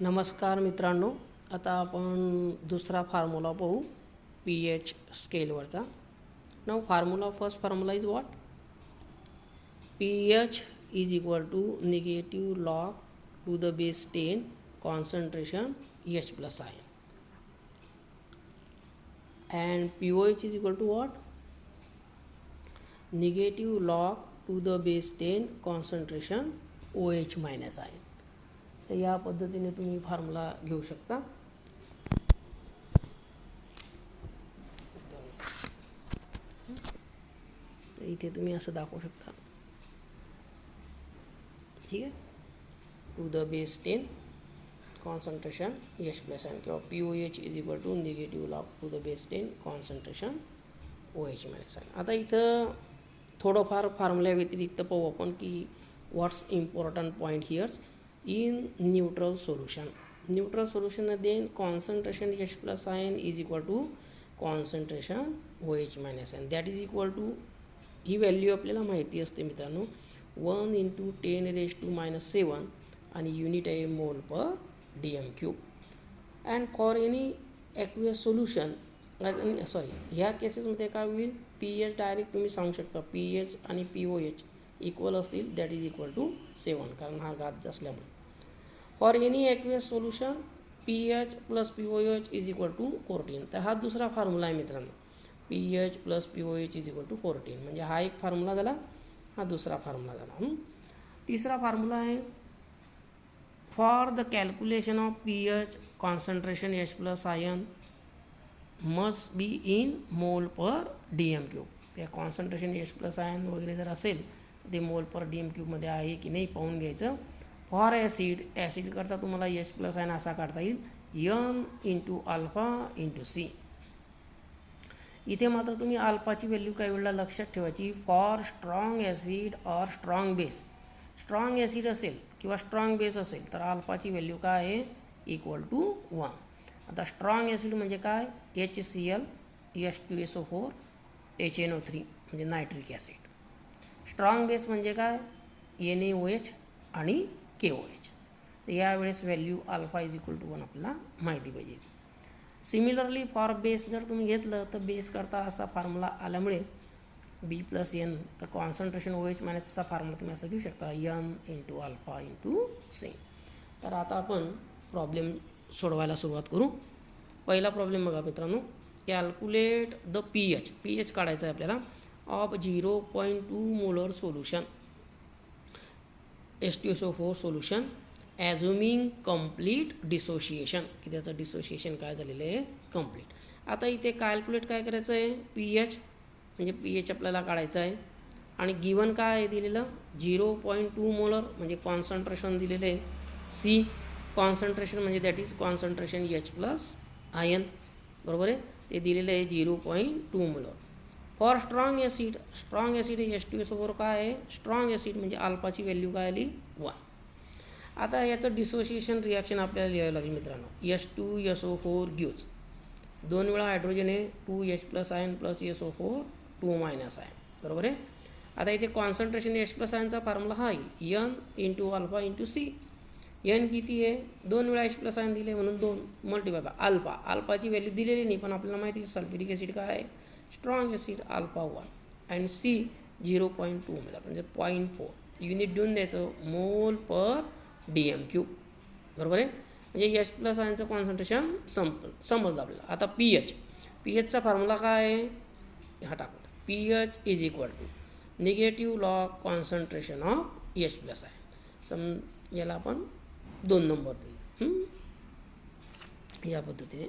नमस्कार मित्रांनो, आता आपण दुसरा फॉर्म्युला पाहू pH स्केलवरचा. नाव first formula is what? pH is equal to negative log to the base 10 concentration H plus ion, and pOH is equal to what? Negative log to the base 10 concentration OH minus ion. तर या पद्धतीने तुम्ही formula घेऊ शकता. तर इथे तुम्ही असं दाखवू शकता, ठीक आहे. To the base 10 concentration H plus ion किंवा pOH is equal to negative log to the base 10 concentration OH minus ion. आता इथं थोडंफार फॉर्म्युला व्यतिरिक्त पाहू आपण की what's important point here's in neutral solution. Neutral solution then concentration H plus ion is equal to concentration OH minus ion. That is equal to, he value आपल्याला माहिती असते मित्रांनो, 1 × 10⁻⁻⁷ आणि युनिट आहे मोल पर DM³. And for any aqueous solution, ह्या केसेसमध्ये काय होईल, pH डायरेक्ट तुम्ही सांगू शकता pH आणि pOH इक्वल असतील, दॅट इज इक्वल टू 7, कारण हा घात असल्यामुळे. For any aqueous solution pH plus pOH is equal to 14. तर हा दुसरा फॉर्म्युला आहे मित्रांनो, pH plus pOH is equal to 14. म्हणजे हा एक फॉर्म्युला झाला, हा दुसरा फॉर्म्युला झाला. तिसरा फॉर्म्युला आहे for the calculation of pH concentration H plus ion must be in मोल पर DM³. त्या कॉन्सन्ट्रेशन H प्लस आयन वगैरे जर असेल तर ते मोल पर DM³ आहे की नाही पाहून घ्यायचं. फॉर ॲसिड करता तुम्हाला H प्लस आयन असा काढता येईल N × अल्फा × C. इथे मात्र तुम्ही अल्फाची व्हॅल्यू काही वेळेला लक्षात ठेवायची. फॉर स्ट्रॉंग ॲसिड और स्ट्रॉंग बेस, स्ट्रॉंग ॲसिड असेल किंवा स्ट्रॉंग बेस असेल तर अल्फाची व्हॅल्यू काय आहे, इक्वल टू 1. आता स्ट्रॉंग ॲसिड म्हणजे काय, HCl H2SO4 HNO3 म्हणजे नायट्रिक ॲसिड. स्ट्रॉंग बेस म्हणजे काय, NaOH आणि KOH. तर यावेळेस value alpha is equal to 1 आपल्याला माहिती पाहिजे. सिमिलरली फॉर बेस जर तुम्ही घेतलं तर बेस करता असा फॉर्म्युला आल्यामुळे B प्लस N, तर कॉन्सन्ट्रेशन OH मायनसचा फॉर्म्युला तुम्ही असं घेऊ शकता N × अल्फा × C. तर आता आपण प्रॉब्लेम सोडवायला सुरुवात करू. पहिला प्रॉब्लेम बघा मित्रांनो, कॅल्क्युलेट द pH काढायचं आहे आपल्याला of 0.2 molar solution H2SO4 solution assuming complete dissociation, की त्याचं डिसोशिएशन काय झालेलं आहे, कम्प्लीट. आता इथे कॅल्क्युलेट काय करायचं आहे, pH म्हणजे pH आपल्याला काढायचं आहे आणि गिवन काय आहे दिलेलं, 0.2 मोलर म्हणजे कॉन्सन्ट्रेशन दिलेलं आहे. C कॉन्सन्ट्रेशन म्हणजे that is concentration H plus ion, बरोबर आहे, ते दिलेलं आहे 0.2 molar. For strong acid H2SO4 काय आहे, स्ट्रॉंग ॲसिड म्हणजे अल्फाची व्हॅल्यू काय आली, 1. आता याचं डिसोशिएशन रिॲक्शन आपल्याला लिहावं लागेल मित्रांनो. H2SO4 गिव्स 2 वेळा हायड्रोजन आहे, 2H plus ion plus SO4 2 minus ion, बरोबर आहे. आता इथे कॉन्सन्ट्रेशन H प्लस आयनचा फॉर्म्युला हा येईल N × अल्फा × C. N किती आहे, 2 वेळा H प्लस आयन दिले म्हणून 2 मल्टिप्लाय बाय अल्फाची व्हॅल्यू दिलेली नाही, पण आपल्याला माहिती आहे सल्फ्युरिक ॲसिड काय आहे, strong acid alpha 1 and C 0.2 मिळाला म्हणजे 0.4. युनिट देऊन द्यायचं मोल पर DM³, बरोबर आहे. म्हणजे H प्लस आयनचं कॉन्सन्ट्रेशन समजलं आपल्याला. आता pHचा फॉर्म्युला काय आहे, हा टाकला, pH is equal to negative log concentration of H plus ion. याला आपण 2 नंबर देऊ या पद्धतीने,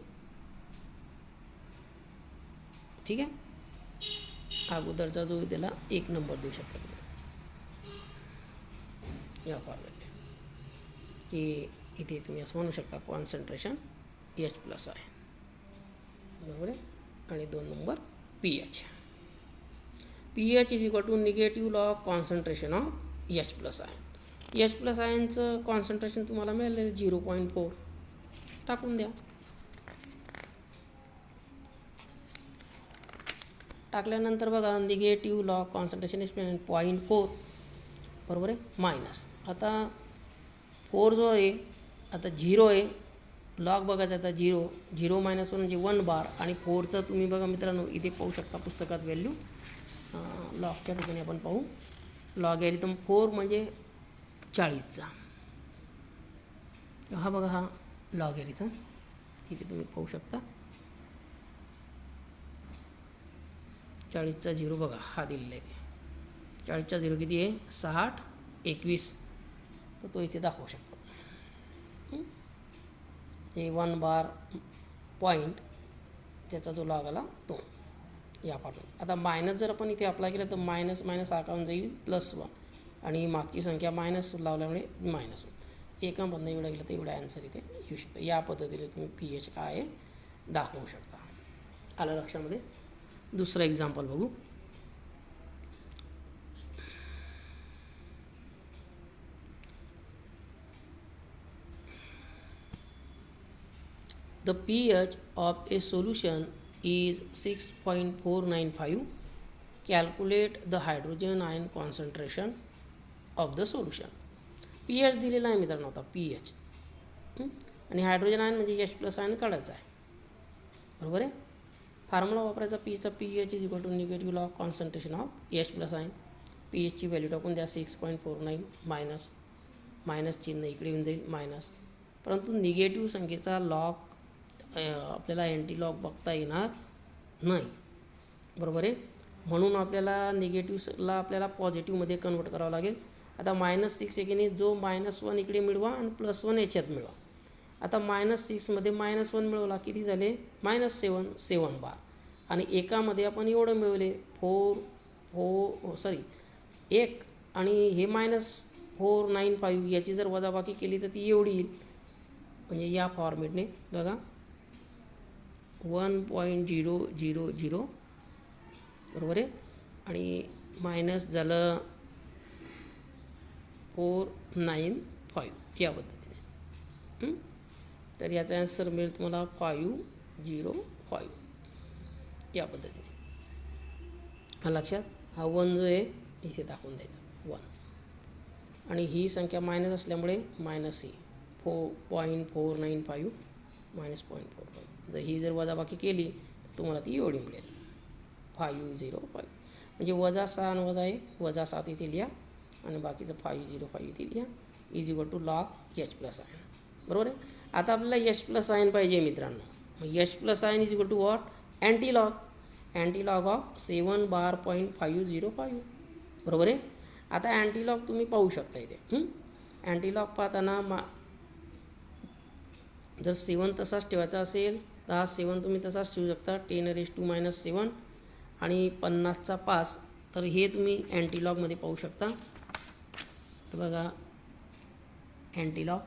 ठीक आहे. अगोदरचा जो त्याला 1 नंबर देऊ शकता तुम्ही या फॉर्म्युला, की इथे तुम्ही असं म्हणू शकता कॉन्सन्ट्रेशन H प्लस आहे, बरोबर आहे. आणि 2 number pH is equal to negative log concentration of H plus आहे. H प्लस आयनचं कॉन्सन्ट्रेशन तुम्हाला मिळालेलं 0.4, टाकून द्या. टाकल्यानंतर बघा negative log concentration H plus 0.4, बरोबर आहे, मायनस. आता 4 जो आहे आता 0 आहे, लॉग बघायचा आता 0 मायनस 1 म्हणजे 1 बार. आणि 4चं तुम्ही बघा मित्रांनो इथे पाहू शकता पुस्तकात व्हॅल्यू लॉगच्या ठिकाणी आपण पाहू. लॉगॅरिथम 4 म्हणजे 40चा. हा बघा हा लॉगॅरिथम इथे तुम्ही पाहू शकता. 40चा 0 बघा हा दिलेला आहे. ते 40चा 0 किती आहे 60 21. तर तो इथे दाखवू शकतो. हे 1 बार पॉईंट त्याचा जो लॉग आला तो या पाठवून. आता मायनस जर आपण इथे अप्लाय केलं तर मायनस मायनस आकावून जाईल +1 आणि मागची संख्या मायनस लावल्यामुळे -1. एकामधनं एवढं गेलं तर एवढा ॲन्सर इथे येऊ शकतो. या पद्धतीने तुम्ही pH काय आहे दाखवू शकता. आलं लक्षामध्ये. दुसरं एक्झाम्पल बघू. The pH of a solution is 6.495. Calculate the hydrogen ion concentration of the solution. pH दिलेला आहे मित्रांनो. आता pH आणि हायड्रोजन आयन म्हणजे H+ आयन काढायचा आहे. बरोबर आहे. फॉर्म्युला वापरायचा pHचा. pH is equal to negative log concentration of H+ ion. pHची व्हॅल्यू टाकून द्या 6.49 मायनस चिन्ह इकडे येऊन जाईल मायनस. परंतु निगेटिव्ह संख्येचा लॉग आपल्याला अँटी लॉग बघता येणार नाही. बरोबर आहे. म्हणून आपल्याला निगेटिव्हला आपल्याला पॉझिटिव्हमध्ये कन्वर्ट करावं लागेल. आता -6 एकीने जो -1 इकडे मिळवा आणि +1 याच्यात मिळवा. आता -6मध्ये -1 मिळवला किती झाले -7 बार. आणि एकामध्ये आपण एवढं मिळवले 1 आणि हे -495 याची जर वजाबाकी केली तर ती एवढी येईल. म्हणजे या फॉर्मेटने बघा 1.000 बरोबर आहे. आणि मायनस झालं 495 या पद्धतीने. तर याचा आन्सर मिळेल तुम्हाला 505 या पद्धतीने. हा लक्षात. हा 1 जो आहे इथे दाखवून द्यायचा 1. आणि ही संख्या मायनस असल्यामुळे -4.495 -0.45. जर ही जर वजाबाकी केली तर तुम्हाला ती एवढी मिळेल 505. म्हणजे -6 आणि -7 इथे लिहा आणि बाकीचं 505 इथे लिहा. Is equal to log H+ ion. बरोबर आहे. आता आपल्याला H+ आयन पाहिजे मित्रांनो. मग H+ ion is equal to what antilog of 7 बार.505. बरोबर आहे. आता अँटीलॉग तुम्ही पाहू शकता इथे. अँटीलॉग पाहताना जर 7 तसाच ठेवायचा असेल तर हा 7 तुम्ही तसाच ठेवू शकता 10⁻⁻⁷ आणि 50चा 5. तर हे तुम्ही अँटीलॉगमध्ये पाहू शकता. तर बघा अँटीलॉग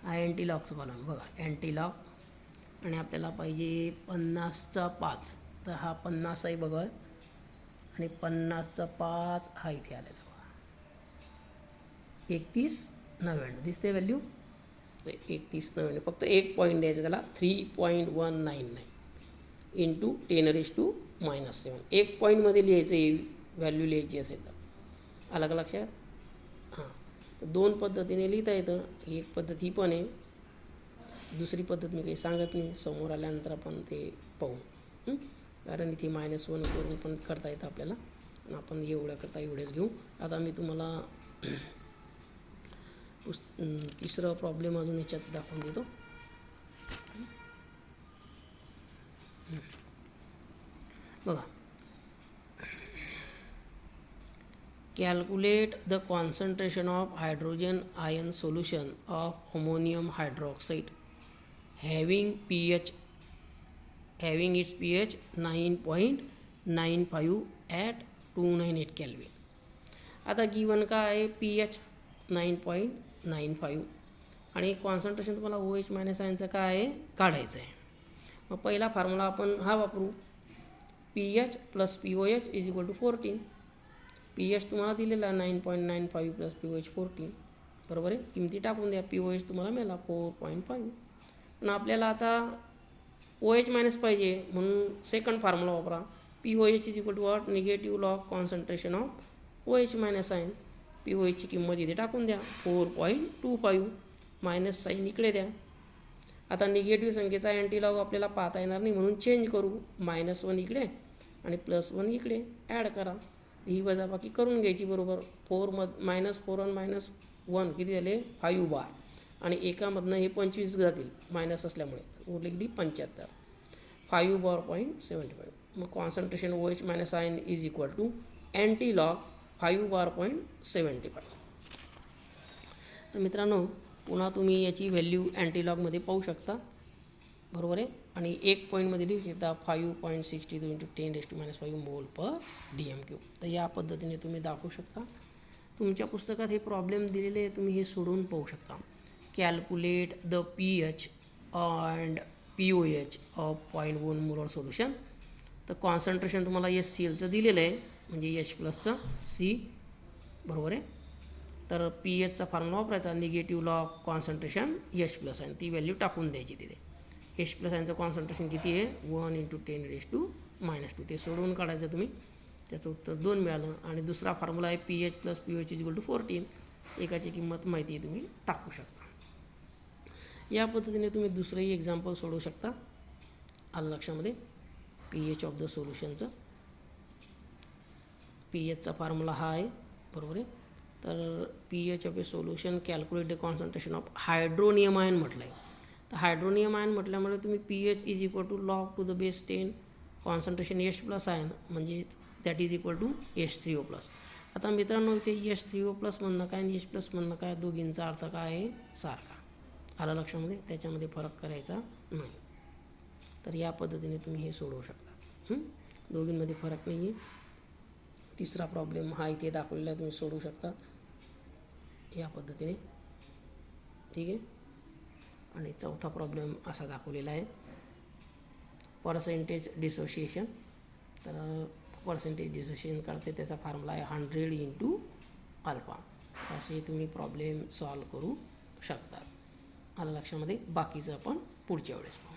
हा अँटीलॉगचं कॉलम बघा अँटीलॉग. आणि आपल्याला पाहिजे 50चा 5. तर हा 50 आहे बघा आणि 50चा 5 हा इथे आलेला बघा 3199 दिसते व्हॅल्यू. 3199 फक्त एक पॉईंट द्यायचा त्याला 3.199 इंटू 10⁻⁻⁷. एक पॉईंटमध्ये लिहायचं हे व्हॅल्यू लिहायची असेल तर. आलं का लक्षात. हां. तर 2 पद्धतीने लिहिता येतं. एक पद्धत ही पण आहे. दुसरी पद्धत मी काही सांगत नाही. समोर आल्यानंतर आपण ते पाहू. कारण इथे -1 करून पण करता येतं आपल्याला. पण आपण एवढ्या करता एवढेच घेऊ. आता मी तुम्हाला तिसरा प्रॉब्लेम अजून याच्यात दाखवून देतो. बघा. Calculate the concentration of hydrogen ion solution of ammonium hydroxide having it's pH 9.95 at 298 kelvin. आता गिवन काय आहे pH 9.95 आणि कॉन्सन्ट्रेशन तुम्हाला OH- आयनचं काय आहे काढायचं आहे. मग पहिला फॉर्म्युला आपण हा वापरू. pH + pOH is equal to 14. pH तुम्हाला दिलेला 9.95 + pOH 14. बरोबर आहे. किमती टाकून द्या. pOH तुम्हाला मिळाला 4.5. पण आपल्याला आता OH- पाहिजे म्हणून सेकंड फॉर्म्युला वापरा. pOH is equal to what negative log concentration of OH- ion. pOHची किंमत इथे टाकून द्या 4.25. मायनस साईन इकडे द्या. आता निगेटिव्ह संख्येचा अँटीलॉग आपल्याला पाहता येणार नाही म्हणून चेंज करू. -1 इकडे आणि +1 इकडे ॲड करा. ही वजाबाकी करून घ्यायची बरोबर. -4 आणि -1 किती झाले 5 बार आणि एकामधनं हे 25 जातील मायनस असल्यामुळे उरले किती 75. 5 बार .75. मग concentration OH minus ion is equal to antilog 5 bar .75. तर मित्रांनो पुन्हा तुम्ही याची व्हॅल्यू अँटीलॉगमध्ये पाहू शकता, बरोबर आहे. आणि 1 पॉईंटमध्ये लिहू शकता 5.62 × 10⁻⁵ मोल पर DM³. तर या पद्धतीने तुम्ही दाखवू शकता. तुमच्या पुस्तकात हे प्रॉब्लेम दिलेले आहे, तुम्ही हे सोडवून पाहू शकता. Calculate the pH and pOH of 0.1 molar solution. तर कॉन्सन्ट्रेशन तुम्हाला HClचं दिलेलं आहे, म्हणजे H+चं C, बरोबर आहे. तर pHचा फॉर्म्युला वापरायचा, निगेटिव्ह लॉग कॉन्सन्ट्रेशन H+ आणि ती व्हॅल्यू टाकून द्यायची तिथे. H+ यांचं कॉन्सन्ट्रेशन किती आहे 1 × 10⁻². ते सोडवून काढायचं तुम्ही, त्याचं उत्तर 2 मिळालं. आणि दुसरा फॉर्म्युला आहे pH + pOH = 14. एकाची किंमत माहिती आहे, तुम्ही टाकू शकता. या पद्धतीने तुम्ही दुसरंही एक्झाम्पल सोडवू शकता. आलं लक्षामध्ये. pH ऑफ द सोल्युशनचं pHचा फॉर्म्युला हा आहे, बरोबर आहे. तर pH of a solution calculate the concentration of hydronium ion म्हटलं आहे. तर हायड्रोनियम आयन म्हटल्यामुळे तुम्ही pH is equal to log to the base 10 concentration H+ ion म्हणजे that is equal to H3O+. आता मित्रांनो इथे H3O+ म्हणणं काय आणि H+ म्हणणं काय, दोघींचा अर्थ काय आहे सारखा. आला लक्षामध्ये. त्याच्यामध्ये फरक करायचा नाही. तर या पद्धतीने तुम्ही हे सोडवू शकता. दोघींमध्ये फरक नाही आहे. तिसरा प्रॉब्लेम हा इथे दाखवलेला आहे, तुम्ही सोडवू शकता या पद्धतीने, ठीक आहे. आणि चौथा प्रॉब्लेम असा दाखवलेला आहे पर्सेंटेज डिसोशिएशन. तर पर्सेंटेज डिसोशिएशन करते त्याचा फॉर्म्युला आहे 100 × α. असे तुम्ही प्रॉब्लेम सॉल्व करू शकतात. आलं लक्षामध्ये. बाकीचं आपण पुढच्या वेळेस पाहू.